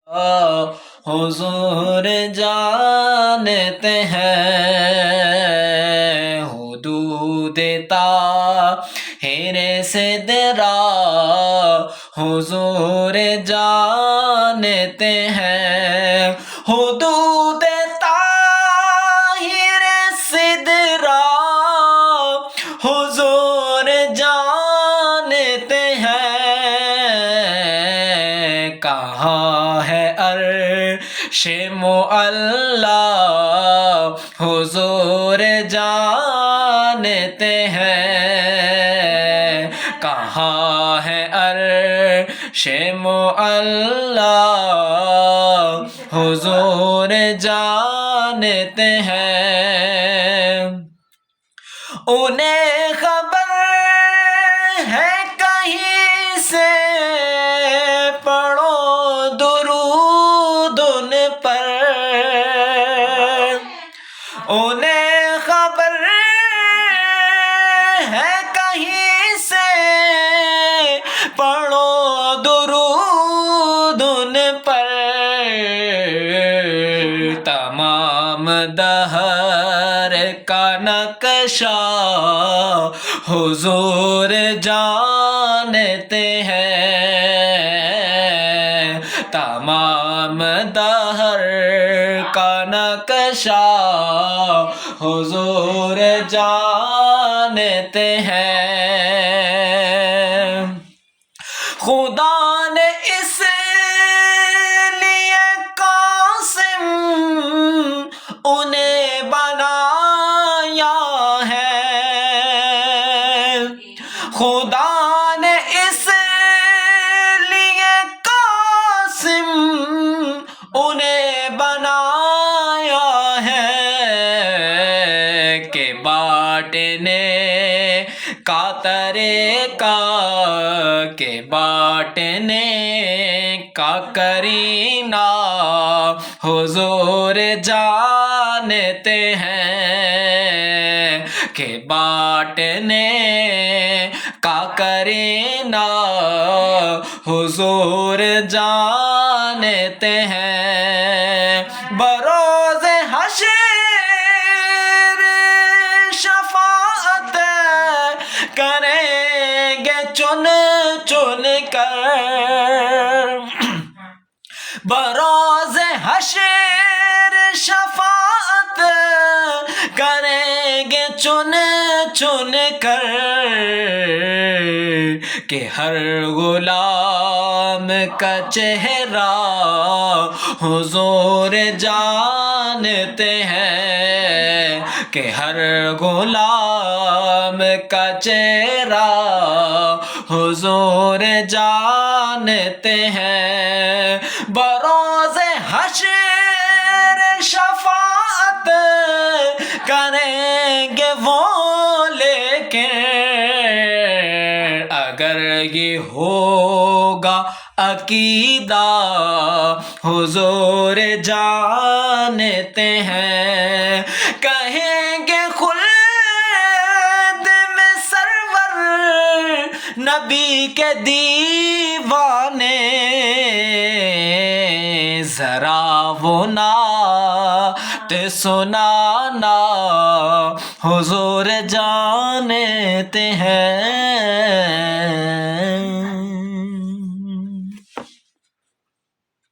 حضور جانتے ہیں حدود طاہر صدرا، حضور جانتے ہیں حدود طاہر صدرا، حضور جانتے ہیں کہاں ہے عرش معلی، حضور جانتے ہیں کہاں ہے عرش معلی، حضور جانتے ہیں انہیں خبر ہے کہیں سے، پڑھو درود ان پر، انہیں خبر ہے کہیں سے، پڑھو درود ان پر، تمام دہر کا نقشہ حضور جانتے ہیں، تمام دہر کا نقشہ حضور جانتے ہیں، خدا نے اس لیے قاسم انہیں بنایا ہے، خدا نے اس لیے قاسم انہیں بنایا ہے کہ بانٹنے کا طریقہ، کہ بانٹنے کا کرینہ حضور جانتے ہیں، کہ بانٹنے کا کرینہ حضور جانتے ہیں، بروز حشر شفاعت کریں گے چن چن کر، بروز حشر شفاعت کریں گے چن چن کر، کہ ہر غلام کا چہرہ حضور جانتے ہیں، کہ ہر غلام کا چہرہ حضور جانتے ہیں، بروز حشر شفاعت کریں گے وہ، لیکن اگر یہ ہوگا عقیدہ حضور جانتے ہیں، کہیں گے خلد میں سرور نبی کے دیوانے، ذرا وہ نعت سنانا حضور جانتے ہیں۔